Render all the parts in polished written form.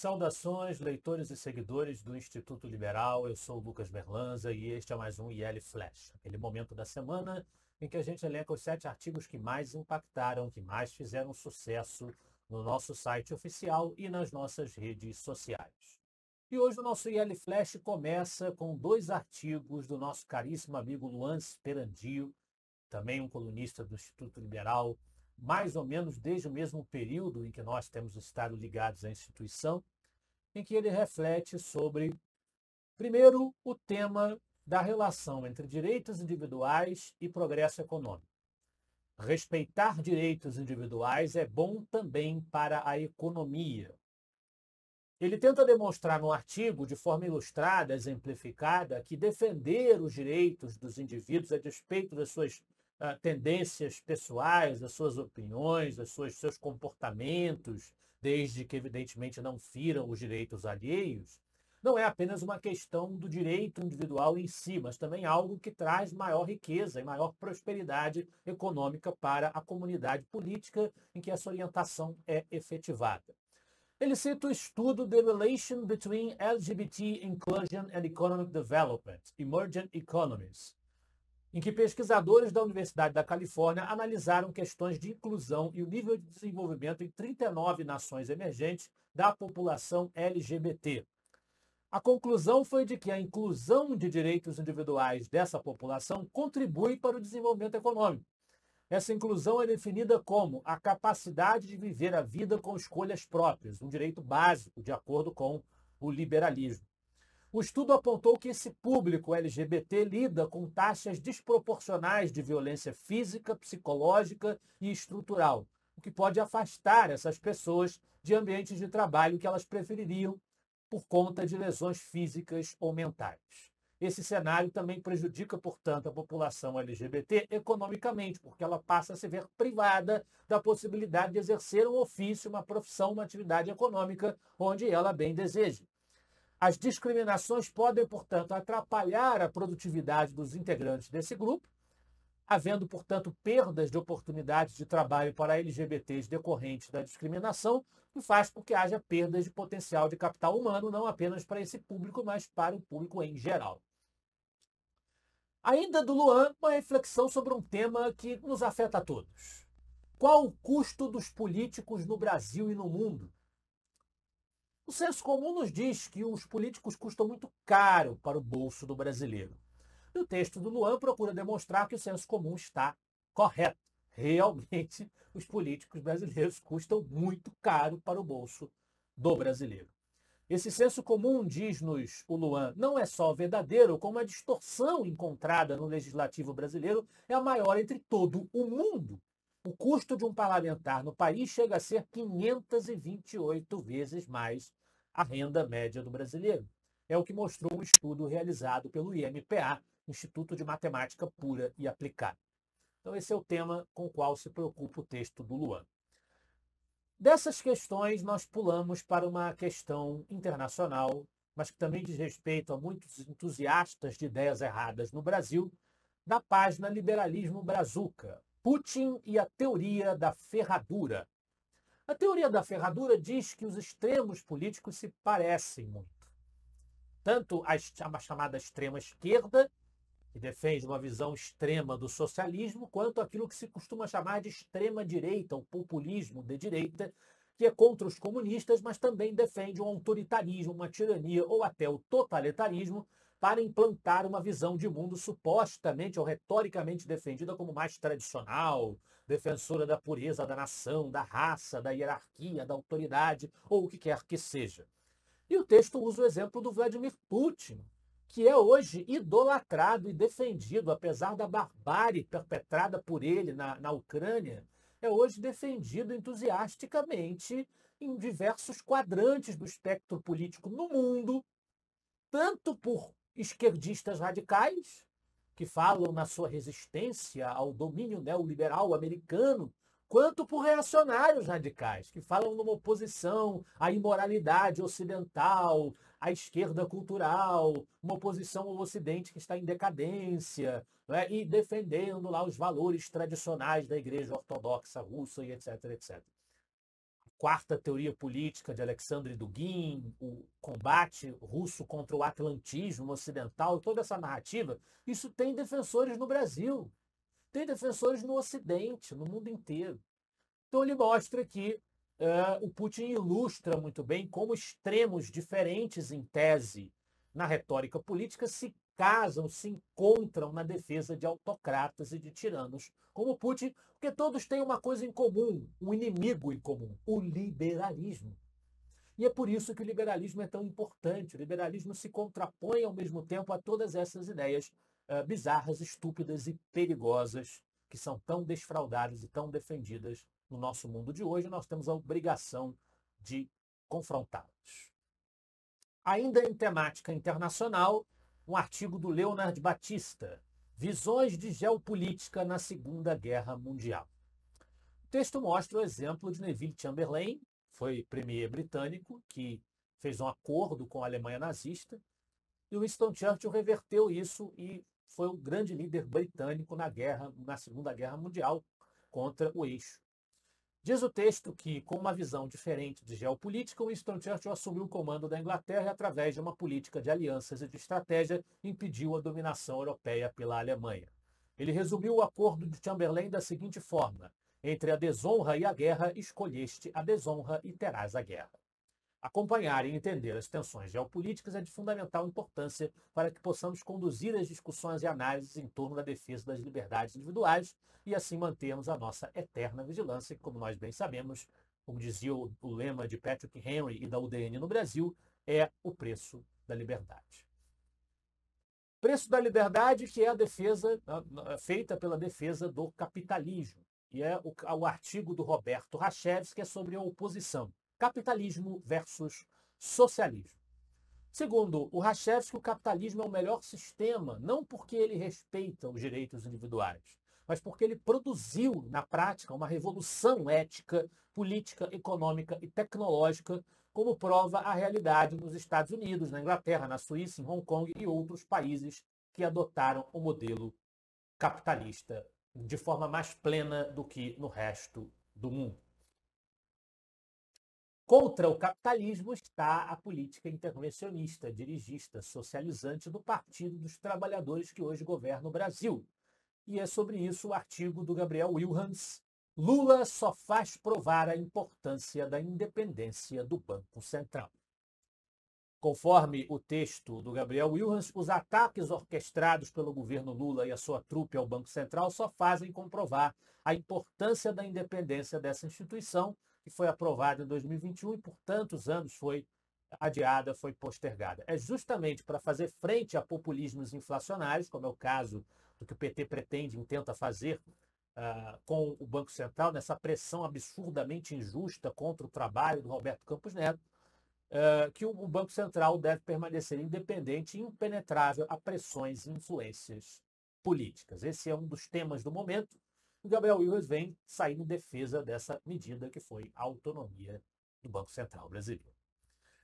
Saudações, leitores e seguidores do Instituto Liberal. Eu sou o Lucas Berlanza e este é mais um IL Flash, aquele momento da semana em que a gente elenca os 7 artigos que mais impactaram, que mais fizeram sucesso no nosso site oficial e nas nossas redes sociais. E hoje o nosso IL Flash começa com 2 artigos do nosso caríssimo amigo Luan Sperandio, também um colunista do Instituto Liberal, mais ou menos desde o mesmo período em que nós temos estado ligados à instituição, em que ele reflete sobre, primeiro, o tema da relação entre direitos individuais e progresso econômico. Respeitar direitos individuais é bom também para a economia. Ele tenta demonstrar no artigo, de forma ilustrada, exemplificada, que defender os direitos dos indivíduos a despeito das suas tendências pessoais, das suas opiniões, seus comportamentos, desde que, evidentemente, não firam os direitos alheios, não é apenas uma questão do direito individual em si, mas também algo que traz maior riqueza e maior prosperidade econômica para a comunidade política em que essa orientação é efetivada. Ele cita o estudo The Relation Between LGBT Inclusion and Economic Development, Emergent Economies, em que pesquisadores da Universidade da Califórnia analisaram questões de inclusão e o nível de desenvolvimento em 39 nações emergentes da população LGBT. A conclusão foi de que a inclusão de direitos individuais dessa população contribui para o desenvolvimento econômico. Essa inclusão é definida como a capacidade de viver a vida com escolhas próprias, um direito básico, de acordo com o liberalismo. O estudo apontou que esse público LGBT lida com taxas desproporcionais de violência física, psicológica e estrutural, o que pode afastar essas pessoas de ambientes de trabalho que elas prefeririam por conta de lesões físicas ou mentais. Esse cenário também prejudica, portanto, a população LGBT economicamente, porque ela passa a se ver privada da possibilidade de exercer um ofício, uma profissão, uma atividade econômica onde ela bem deseja. As discriminações podem, portanto, atrapalhar a produtividade dos integrantes desse grupo, havendo, portanto, perdas de oportunidades de trabalho para LGBTs decorrentes da discriminação, e faz com que haja perdas de potencial de capital humano, não apenas para esse público, mas para o público em geral. Ainda do Luan, uma reflexão sobre um tema que nos afeta a todos. Qual o custo dos políticos no Brasil e no mundo? O senso comum nos diz que os políticos custam muito caro para o bolso do brasileiro. E o texto do Luan procura demonstrar que o senso comum está correto. Realmente, os políticos brasileiros custam muito caro para o bolso do brasileiro. Esse senso comum, diz-nos o Luan, não é só verdadeiro, como a distorção encontrada no legislativo brasileiro é a maior entre todo o mundo. O custo de um parlamentar no país chega a ser 528 vezes mais a renda média do brasileiro. É o que mostrou um estudo realizado pelo IMPA, Instituto de Matemática Pura e Aplicada. Então esse é o tema com o qual se preocupa o texto do Luan. Dessas questões, nós pulamos para uma questão internacional, mas que também diz respeito a muitos entusiastas de ideias erradas no Brasil, da página Liberalismo Brazuca, Putin e a teoria da ferradura. A teoria da ferradura diz que os extremos políticos se parecem muito. Tanto a chamada extrema esquerda, que defende uma visão extrema do socialismo, quanto aquilo que se costuma chamar de extrema direita, o populismo de direita, que é contra os comunistas, mas também defende um autoritarismo, uma tirania ou até o totalitarismo, para implantar uma visão de mundo supostamente ou retoricamente defendida como mais tradicional, defensora da pureza da nação, da raça, da hierarquia, da autoridade, ou o que quer que seja. E o texto usa o exemplo do Vladimir Putin, que é hoje idolatrado e defendido, apesar da barbárie perpetrada por ele na Ucrânia, é hoje defendido entusiasticamente em diversos quadrantes do espectro político no mundo, tanto por esquerdistas radicais, que falam na sua resistência ao domínio neoliberal americano, quanto por reacionários radicais, que falam numa oposição à imoralidade ocidental, à esquerda cultural, uma oposição ao Ocidente que está em decadência, né, e defendendo lá os valores tradicionais da Igreja Ortodoxa Russa e etc, etc. quarta teoria política de Alexandre Dugin, o combate russo contra o atlantismo ocidental, toda essa narrativa, isso tem defensores no Brasil, tem defensores no Ocidente, no mundo inteiro. Então ele mostra que o Putin ilustra muito bem como extremos diferentes em tese na retórica política se casam, se encontram na defesa de autocratas e de tiranos como Putin, porque todos têm uma coisa em comum, um inimigo em comum, o liberalismo. E é por isso que o liberalismo é tão importante. O liberalismo se contrapõe ao mesmo tempo a todas essas ideias bizarras, estúpidas e perigosas que são tão desfraudadas e tão defendidas no nosso mundo de hoje. Nós temos a obrigação de confrontá-las. Ainda em temática internacional, um artigo do Leonard Batista, Visões de Geopolítica na Segunda Guerra Mundial. O texto mostra o exemplo de Neville Chamberlain, foi premier britânico, que fez um acordo com a Alemanha nazista, e Winston Churchill reverteu isso e foi o grande líder britânico na Segunda Guerra Mundial contra o eixo. Diz o texto que, com uma visão diferente de geopolítica, Winston Churchill assumiu o comando da Inglaterra e, através de uma política de alianças e de estratégia, impediu a dominação europeia pela Alemanha. Ele resumiu o acordo de Chamberlain da seguinte forma: entre a desonra e a guerra, escolheste a desonra e terás a guerra. Acompanhar e entender as tensões geopolíticas é de fundamental importância para que possamos conduzir as discussões e análises em torno da defesa das liberdades individuais e assim mantermos a nossa eterna vigilância, que, como nós bem sabemos, como dizia o lema de Patrick Henry e da UDN no Brasil, é o preço da liberdade. Preço da liberdade, que é a defesa feita pela defesa do capitalismo. E é o artigo do Roberto Rachevski, que é sobre a oposição. Capitalismo versus socialismo. Segundo o Rachevski, o capitalismo é o melhor sistema, não porque ele respeita os direitos individuais, mas porque ele produziu, na prática, uma revolução ética, política, econômica e tecnológica, como prova a realidade nos Estados Unidos, na Inglaterra, na Suíça, em Hong Kong e outros países que adotaram o modelo capitalista de forma mais plena do que no resto do mundo. Contra o capitalismo está a política intervencionista, dirigista, socializante do Partido dos Trabalhadores que hoje governa o Brasil. E é sobre isso o artigo do Gabriel Wilhans, Lula só faz provar a importância da independência do Banco Central. Conforme o texto do Gabriel Wilhans, os ataques orquestrados pelo governo Lula e a sua trupe ao Banco Central só fazem comprovar a importância da independência dessa instituição, que foi aprovada em 2021 e por tantos anos foi adiada, foi postergada. É justamente para fazer frente a populismos inflacionários, como é o caso do que o PT pretende e tenta fazer com o Banco Central, nessa pressão absurdamente injusta contra o trabalho do Roberto Campos Neto, que o Banco Central deve permanecer independente e impenetrável a pressões e influências políticas. Esse é um dos temas do momento. O Gabriel Wilhans vem sair em defesa dessa medida que foi a autonomia do Banco Central brasileiro.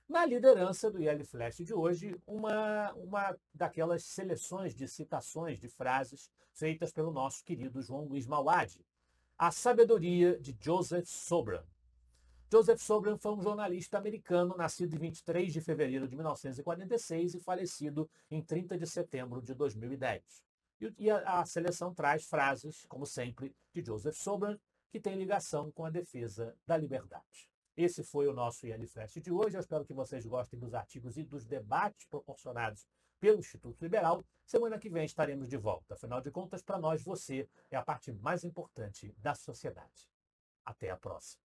Na liderança do IL Flash de hoje, uma daquelas seleções de citações de frases feitas pelo nosso querido João Luiz Mauad. A sabedoria de Joseph Sobran. Joseph Sobran foi um jornalista americano nascido em 23 de fevereiro de 1946 e falecido em 30 de setembro de 2010. E a seleção traz frases, como sempre, de Joseph Sobran, que tem ligação com a defesa da liberdade. Esse foi o nosso IL Flash de hoje. Eu espero que vocês gostem dos artigos e dos debates proporcionados pelo Instituto Liberal. Semana que vem estaremos de volta. Afinal de contas, para nós, você é a parte mais importante da sociedade. Até a próxima.